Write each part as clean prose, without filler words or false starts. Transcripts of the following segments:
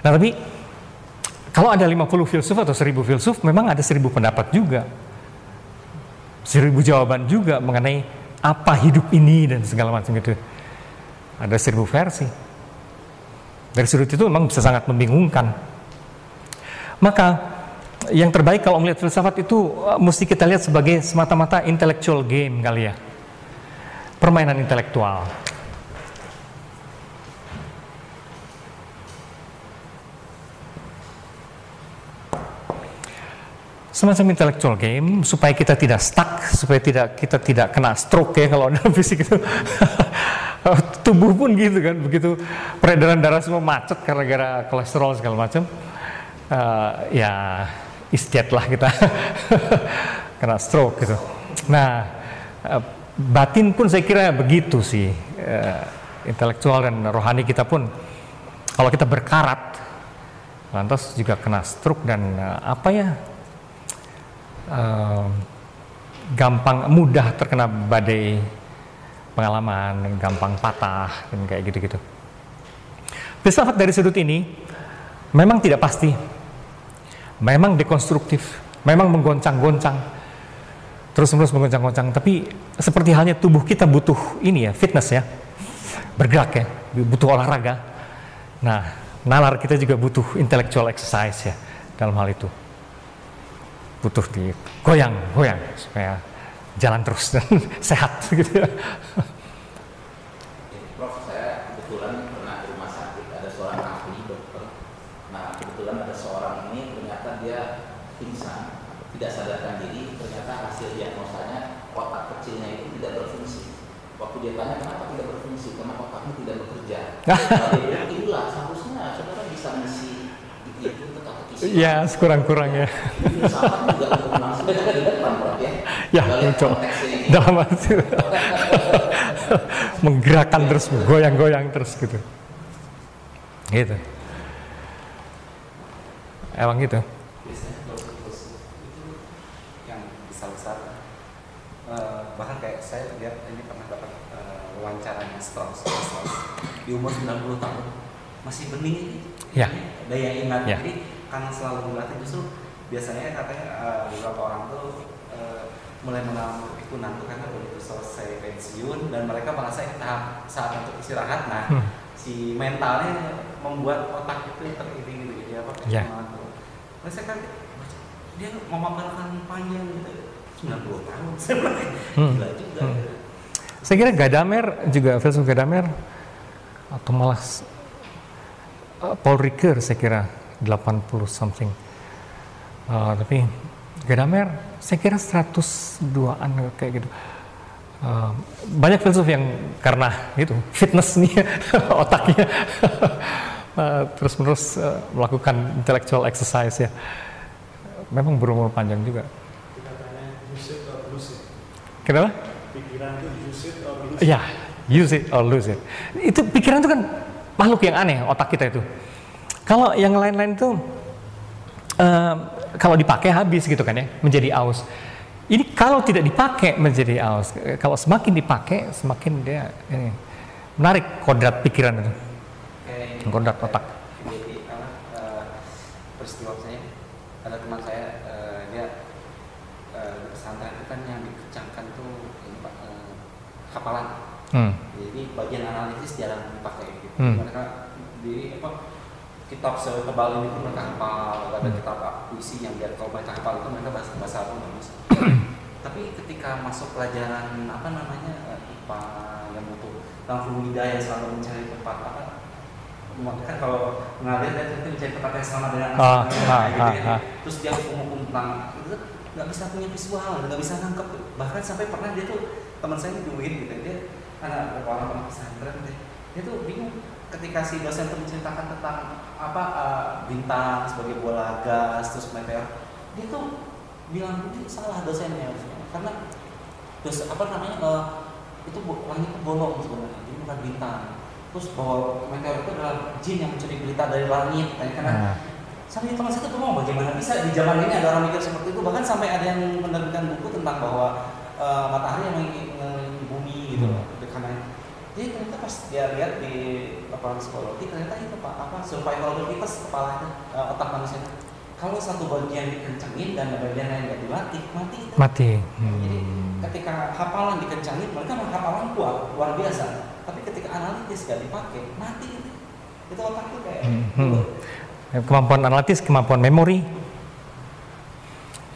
Nah tapi kalau ada 50 filsuf atau 1000 filsuf, memang ada 1000 pendapat juga, 1000 jawaban juga mengenai apa hidup ini dan segala macam itu. Ada 1000 versi. Dari sudut itu memang bisa sangat membingungkan. Maka yang terbaik kalau melihat filsafat itu mesti kita lihat sebagai semata-mata intellectual game kali ya. Permainan intelektual. Semacam intellectual game supaya kita tidak stuck, supaya kita tidak kena stroke ya kalau dalam fisik itu. Tubuh pun gitu kan, begitu peredaran darah semua macet gara-gara kolesterol segala macam. Ya istiad lah kita kena stroke gitu. Nah, batin pun saya kira begitu sih, intelektual dan rohani kita pun kalau kita berkarat lantas juga kena stroke dan gampang mudah terkena badai pengalaman, gampang patah dan kayak gitu-gitu. Filsafat dari sudut ini memang tidak pasti, memang dekonstruktif, memang menggoncang-goncang, terus-menerus menggoncang-goncang. Tapi seperti halnya tubuh kita butuh ini ya, fitness ya, bergerak ya, butuh olahraga. Nah, nalar kita juga butuh intellectual exercise ya dalam hal itu. Butuh digoyang-goyang supaya jalan terus dan sehat gitu ya. Prof, saya kebetulan pernah ke rumah sakit, ada seorang ahli dokter. Nah, kebetulan ada seorang ini ternyata dia pingsan, tidak sadarkan diri, ternyata hasil diagnosanya otak kecilnya itu tidak berfungsi. Waktu dia tanya kenapa tidak berfungsi, karena otaknya tidak bekerja. Nah, dia bilang itulah seharusnya saudara bisa mengisi itu teka-teki. Ya, sekurang-kurangnya. Filsafat juga untuk langsung ke depan, Prof ya. Ya, betul. Dalam arti menggerakkan terus, goyang-goyang terus gitu. Gitu. Emang gitu. Biasanya kalau filsuf itu yang besar-besar, bahkan kayak saya lihat ini pernah dapat wawancaranya Strauss di umur 90 tahun masih bening Ya. daya ingat. Ya. Jadi karena selalu berlatih, justru biasanya katanya beberapa orang tuh mulai mengalami kepikunan tuh karena begitu selesai pensiun dan mereka merasa ini saat untuk istirahat. Nah, si mentalnya membuat otak itu teriring gitu, jadi apa? Ya. Nah, saya kaget, dia memaparkan panjang gitu, 90 tahun, gila juga. Saya kira Gadamer juga, filsuf Gadamer atau malah Paul Ricoeur saya kira 80 something. Tapi Gadamer saya kira 102-an kayak gitu. Banyak filsuf yang karena itu fitness nih otaknya terus-menerus melakukan intellectual exercise ya. Memang berumur panjang juga. Katanya use it or lose it. Kenapa? Pikiran itu use it or lose it. Ya, use it or lose it. Itu pikiran itu kan makhluk yang aneh, otak kita itu. Kalau yang lain-lain itu kalau dipakai habis gitu kan ya, menjadi aus. Ini kalau tidak dipakai menjadi aus. Kalau semakin dipakai, semakin dia ini menarik kodrat pikiran itu, kodrat otak. Jadi peristiwa saya, ada teman saya dia di pesantren itu kan yang dikencangkan tuh hafalan. Jadi bagian analisis jarang dipakai gitu. Mereka di kitab setebal ini pun mereka hafal, ada kitab puisi yang biar kalau mereka hafal itu mereka bahasa Arab bagus. Tapi ketika masuk pelajaran IPA yang butuh langsung budaya selalu mencari tempat kan kalau mengalir dia tentu mencari tempat yang sama dengan terus dia hukum tentang itu nggak bisa punya visual, nggak bisa nangkep, bahkan sampai pernah dia tuh teman saya nungguin gitu, dia anak orang pesantren dia tuh bingung ketika si dosen itu menceritakan tentang bintang sebagai bola gas terus meteor, dia tuh bilang itu salah dosennya karena itu langit itu bolong sebenarnya, jadi bukan bintang, terus bahwa meteor itu adalah jin yang mencuri berita dari langit karena sampai teman saya tuh ngomong bagaimana bisa di zaman ini ada orang mikir seperti itu, bahkan sampai ada yang menerbitkan buku tentang bahwa matahari yang mengelilingi bumi gitu loh, karena Jadi ternyata pas dia lihat di laporan psikologi, ternyata itu Pak, survival activities kepalanya, otak manusia. Kalau satu bagian dikencangin dan bagian lain nggak dilatih, mati. Mati. Jadi ketika hafalan dikencangin, mereka hafalan kuat, luar biasa. Tapi ketika analitis nggak dipakai, mati. Itu otak tuh kayak kemampuan analitis, kemampuan memori.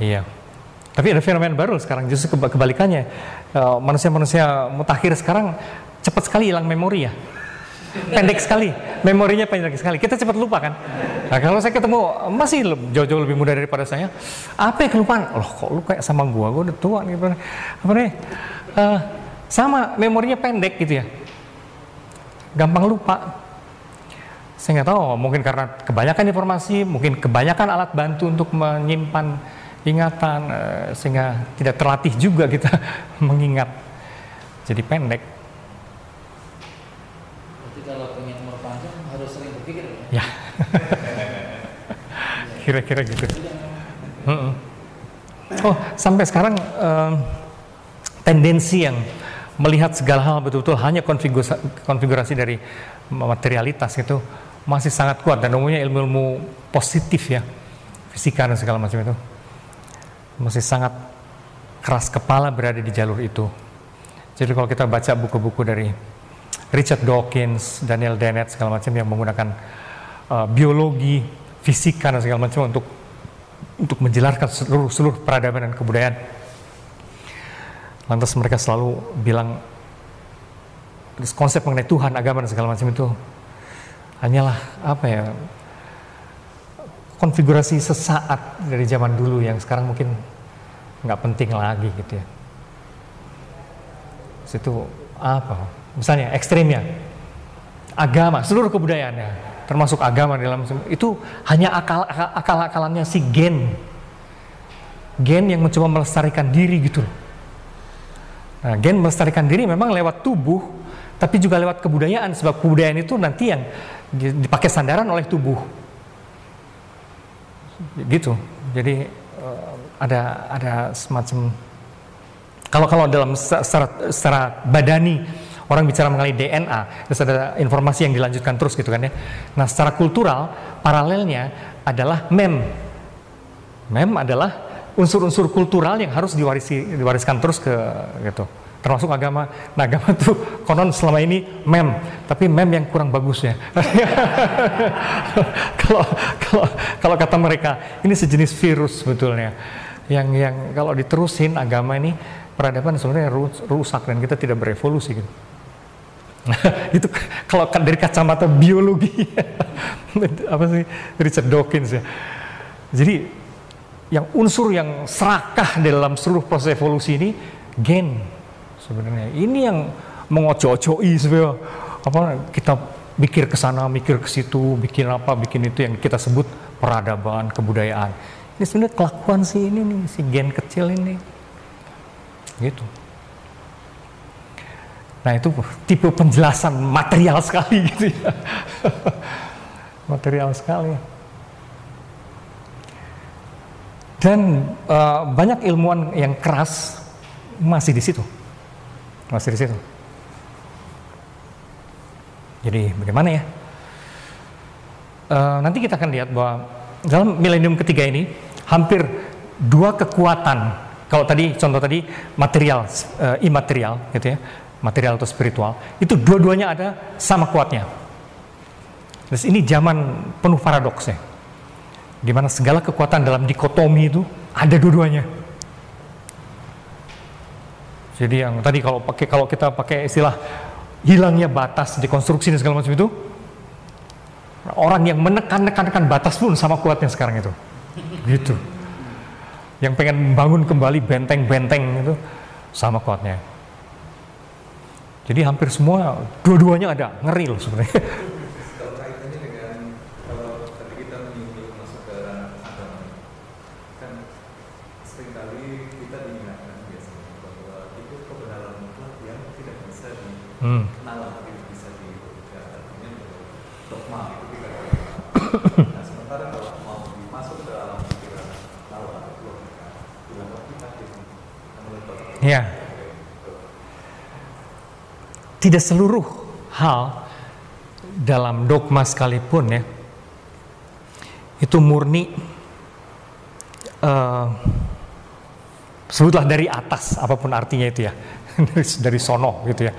Iya. Tapi ada fenomena baru sekarang, justru kebalikannya. Manusia-manusia mutakhir sekarang cepat sekali hilang memori ya. Pendek sekali, memorinya pendek sekali. Kita cepat lupa kan. Nah, kalau saya ketemu masih jauh-jauh lebih muda daripada saya, apa yang kelupaan? Loh, kok lu kayak sama gua udah tua nih. Apa nih? Sama, memorinya pendek gitu ya. Gampang lupa. Saya nggak tahu, mungkin karena kebanyakan informasi, mungkin kebanyakan alat bantu untuk menyimpan ingatan, sehingga tidak terlatih juga kita mengingat. Jadi pendek. Berarti kalau pengen umur panjang harus sering berpikir ya? Ya. Kira-kira gitu. Oh, sampai sekarang tendensi yang melihat segala hal betul-betul hanya konfigurasi dari materialitas itu masih sangat kuat, dan umumnya ilmu-ilmu positif ya, fisika dan segala macam itu masih sangat keras kepala berada di jalur itu. Jadi kalau kita baca buku-buku dari Richard Dawkins, Daniel Dennett segala macam yang menggunakan biologi, fisika dan segala macam untuk menjelaskan seluruh peradaban dan kebudayaan, lantas mereka selalu bilang konsep mengenai Tuhan, agama dan segala macam itu hanyalah konfigurasi sesaat dari zaman dulu yang sekarang mungkin nggak penting lagi gitu ya. Situ misalnya ekstrimnya agama, seluruh kebudayaannya termasuk agama dalam itu hanya akal-akalannya si gen yang mencoba melestarikan diri gitu. Nah, gen melestarikan diri memang lewat tubuh, tapi juga lewat kebudayaan, sebab kebudayaan itu nanti yang dipakai sandaran oleh tubuh gitu. Jadi ada semacam, kalau dalam secara badani orang bicara mengenai DNA, terus ada informasi yang dilanjutkan terus gitu kan ya. Nah, secara kultural paralelnya adalah mem adalah unsur-unsur kultural yang harus diwariskan terus ke gitu, termasuk agama. Nah, agama tuh konon selama ini tapi yang kurang bagus ya. Kalau kata mereka ini sejenis virus sebetulnya yang kalau diterusin agama ini peradaban sebenarnya rusak dan kita tidak berevolusi gitu. Itu kalau dari kacamata biologi apa sih Richard Dawkins ya. Jadi yang unsur yang serakah dalam seluruh proses evolusi ini gen sebenarnya. Ini yang mengoco-ocoi sebenarnya, kita mikir ke sana, mikir ke situ, bikin itu yang kita sebut peradaban, kebudayaan. Ini sebenarnya kelakuan si gen kecil ini. Gitu. Nah, itu tipe penjelasan material sekali gitu ya. Material sekali. Dan banyak ilmuwan yang keras masih di situ. Jadi bagaimana ya? Nanti kita akan lihat bahwa dalam milenium ketiga ini hampir dua kekuatan. Kalau tadi contoh tadi material, imaterial gitu ya, material atau spiritual, itu dua-duanya ada sama kuatnya. Terus ini zaman penuh paradoks ya, di mana segala kekuatan dalam dikotomi itu ada dua-duanya. Jadi yang tadi kalau kita pakai istilah hilangnya batas dekonstruksi dan segala macam itu, orang yang menekan batas pun sama kuatnya sekarang itu, gitu. Yang pengen membangun kembali benteng-benteng itu sama kuatnya. Jadi hampir semua dua-duanya ada, ngeri loh sebenarnya. Kalau kaitannya dengan kalau tadi kita menyinggung masuk ke ranah agama, kan seringkali kita diingatkan biasanya bahwa itu kebenaran mutlak yang tidak bisa dikenal, tidak bisa artinya dogma itu tidak dikenal. Nah, sementara kalau mau masuk ke dalam pikiran nalar atau logika, dilakukan kita menurut Iya. tidak seluruh hal dalam dogma sekalipun ya itu murni sebutlah dari atas, apapun artinya itu ya, dari sono gitu ya.